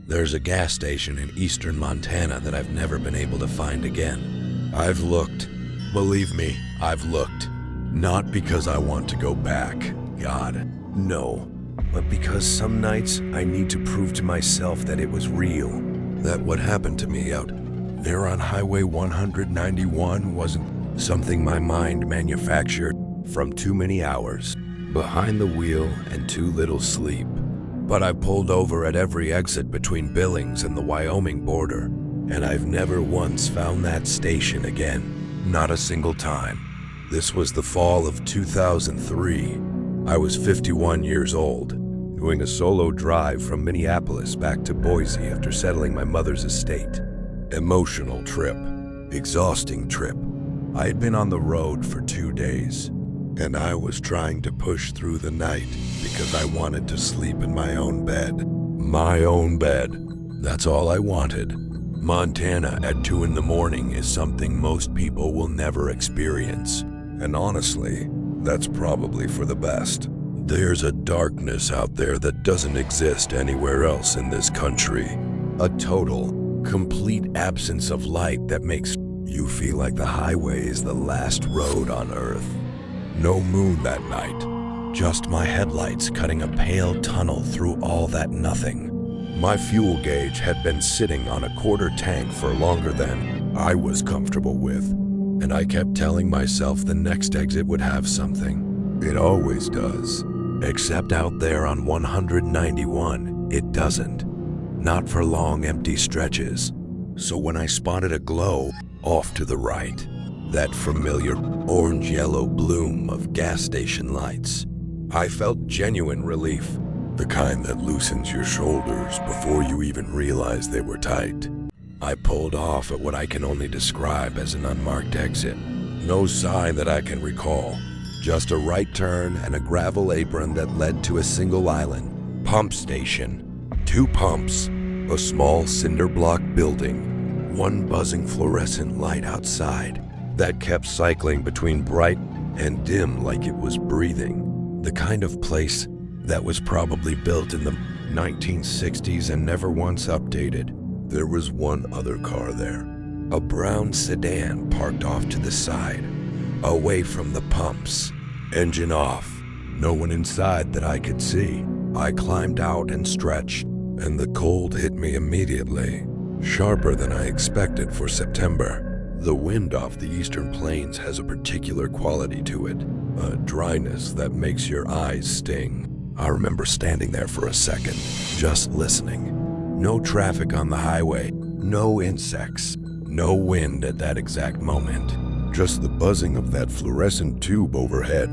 There's a gas station in eastern Montana that I've never been able to find again. I've looked. Believe me, I've looked. Not because I want to go back, God, no. But because some nights I need to prove to myself that it was real. That what happened to me out there on Highway 191 wasn't something my mind manufactured from too many hours behind the wheel and too little sleep. But I pulled over at every exit between Billings and the Wyoming border, and I've never once found that station again. Not a single time. This was the fall of 2003. I was 51 years old, doing a solo drive from Minneapolis back to Boise after settling my mother's estate. Emotional trip. Exhausting trip. I had been on the road for 2 days, and I was trying to push through the night because I wanted to sleep in my own bed. My own bed. That's all I wanted. Montana at 2 in the morning is something most people will never experience. And honestly, that's probably for the best. There's a darkness out there that doesn't exist anywhere else in this country. A total, complete absence of light that makes you feel like the highway is the last road on Earth. No moon that night, just my headlights cutting a pale tunnel through all that nothing. My fuel gauge had been sitting on a quarter tank for longer than I was comfortable with, and I kept telling myself the next exit would have something. It always does. Except out there on 191, it doesn't. Not for long, empty stretches. So when I spotted a glow off to the right, that familiar orange-yellow bloom of gas station lights, I felt genuine relief. The kind that loosens your shoulders before you even realize they were tight. I pulled off at what I can only describe as an unmarked exit. No sign that I can recall. Just a right turn and a gravel apron that led to a single island. Pump station. 2 pumps. A small cinder block building. 1 buzzing fluorescent light outside that kept cycling between bright and dim like it was breathing. The kind of place that was probably built in the 1960s and never once updated. There was one other car there. A brown sedan parked off to the side, away from the pumps. Engine off. No one inside that I could see. I climbed out and stretched, and the cold hit me immediately. Sharper than I expected for September. The wind off the eastern plains has a particular quality to it, a dryness that makes your eyes sting. I remember standing there for a second, just listening. No traffic on the highway, no insects, no wind at that exact moment. Just the buzzing of that fluorescent tube overhead.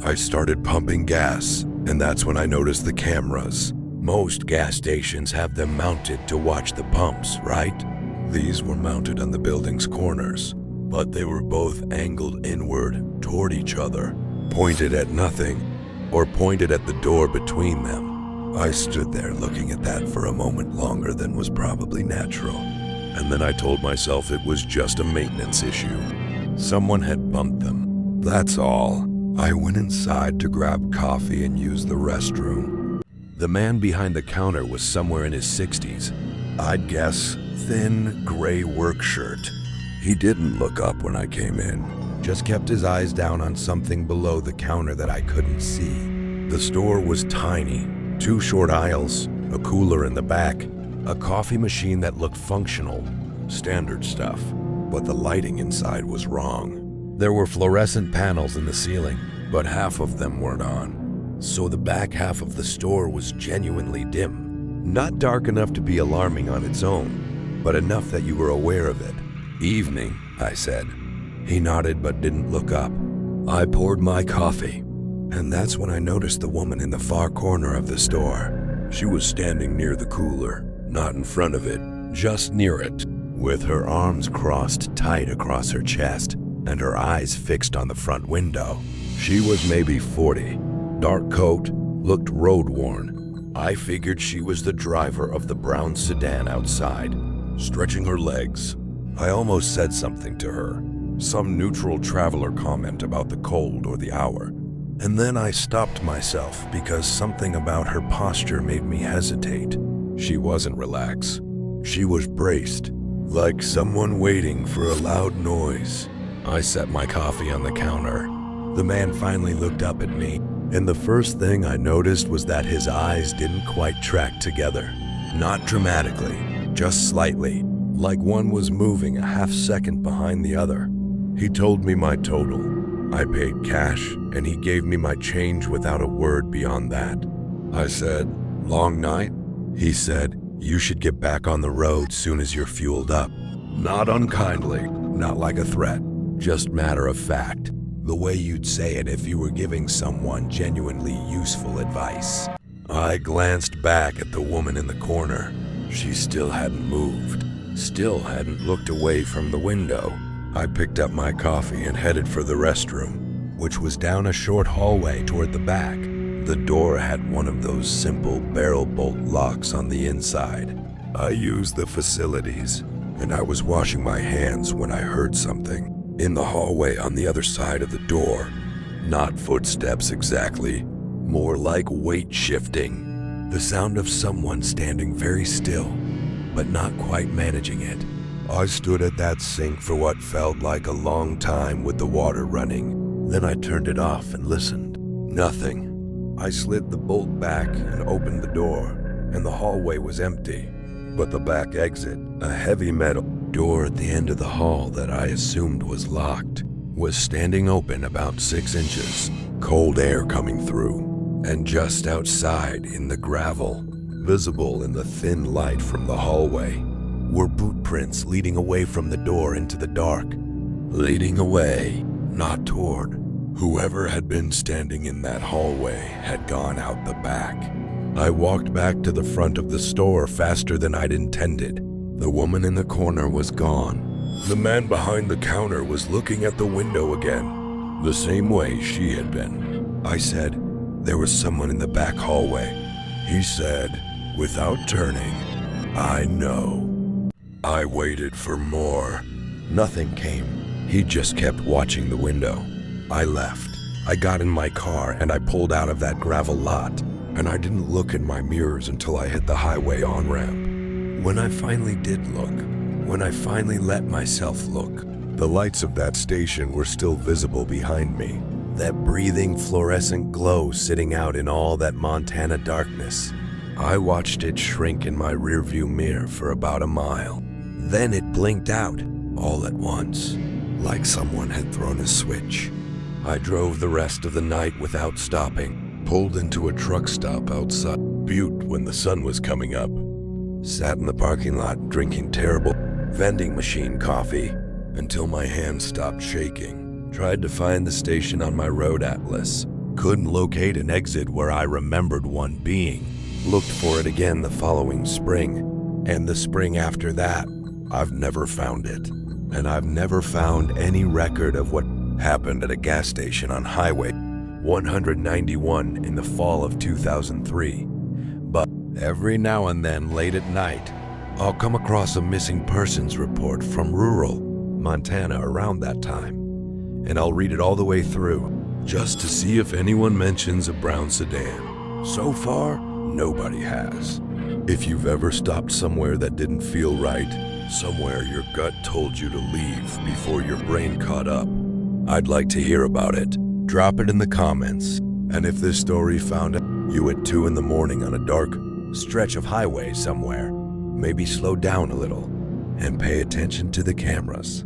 I started pumping gas, and that's when I noticed the cameras. Most gas stations have them mounted to watch the pumps, right? These were mounted on the building's corners, but they were both angled inward toward each other, pointed at nothing, or pointed at the door between them. I stood there looking at that for a moment longer than was probably natural, and then I told myself it was just a maintenance issue. Someone had bumped them. That's all. I went inside to grab coffee and use the restroom. The man behind the counter was somewhere in his 60s. I'd guess thin, gray work shirt. He didn't look up when I came in, just kept his eyes down on something below the counter that I couldn't see. The store was tiny. 2 short aisles, a cooler in the back, a coffee machine that looked functional, standard stuff, but the lighting inside was wrong. There were fluorescent panels in the ceiling, but half of them weren't on, so the back half of the store was genuinely dim. Not dark enough to be alarming on its own, but enough that you were aware of it. Evening, I said. He nodded but didn't look up. I poured my coffee, and that's when I noticed the woman in the far corner of the store. She was standing near the cooler, not in front of it, just near it, with her arms crossed tight across her chest and her eyes fixed on the front window. She was maybe 40, dark coat, looked road-worn. I figured she was the driver of the brown sedan outside, stretching her legs. I almost said something to her, some neutral traveler comment about the cold or the hour. And then I stopped myself because something about her posture made me hesitate. She wasn't relaxed. She was braced, like someone waiting for a loud noise. I set my coffee on the counter. The man finally looked up at me, and the first thing I noticed was that his eyes didn't quite track together. Not dramatically, just slightly, like one was moving a half second behind the other. He told me my total. I paid cash, and he gave me my change without a word beyond that. I said, "Long night?" He said, "You should get back on the road soon as you're fueled up." Not unkindly, not like a threat, just matter of fact, the way you'd say it if you were giving someone genuinely useful advice. I glanced back at the woman in the corner. She still hadn't moved, still hadn't looked away from the window. I picked up my coffee and headed for the restroom, which was down a short hallway toward the back. The door had one of those simple barrel bolt locks on the inside. I used the facilities, and I was washing my hands when I heard something in the hallway on the other side of the door. Not footsteps exactly, more like weight shifting. The sound of someone standing very still, but not quite managing it. I stood at that sink for what felt like a long time with the water running. Then I turned it off and listened. Nothing. I slid the bolt back and opened the door, and the hallway was empty. But the back exit, a heavy metal door at the end of the hall that I assumed was locked, was standing open about 6 inches, cold air coming through. And just outside, in the gravel, visible in the thin light from the hallway, were boot prints leading away from the door into the dark. Leading away, not toward. Whoever had been standing in that hallway had gone out the back. I walked back to the front of the store faster than I'd intended. The woman in the corner was gone. The man behind the counter was looking at the window again, the same way she had been. I said, "There was someone in the back hallway." He said, without turning, "I know." I waited for more. Nothing came. He just kept watching the window. I left. I got in my car and I pulled out of that gravel lot, and I didn't look in my mirrors until I hit the highway on-ramp. When I finally did look, when I finally let myself look, the lights of that station were still visible behind me. That breathing fluorescent glow sitting out in all that Montana darkness. I watched it shrink in my rearview mirror for about a mile. Then it blinked out, all at once, like someone had thrown a switch. I drove the rest of the night without stopping, pulled into a truck stop outside Butte when the sun was coming up, sat in the parking lot drinking terrible vending machine coffee until my hands stopped shaking, tried to find the station on my road atlas, couldn't locate an exit where I remembered one being, looked for it again the following spring, and the spring after that. I've never found it, and I've never found any record of what happened at a gas station on Highway 191 in the fall of 2003. But every now and then, late at night, I'll come across a missing persons report from rural Montana around that time, and I'll read it all the way through, just to see if anyone mentions a brown sedan. So far, nobody has. If you've ever stopped somewhere that didn't feel right, somewhere your gut told you to leave before your brain caught up, I'd like to hear about it. Drop it in the comments. And if this story found you at 2 in the morning on a dark stretch of highway somewhere, maybe slow down a little and pay attention to the cameras.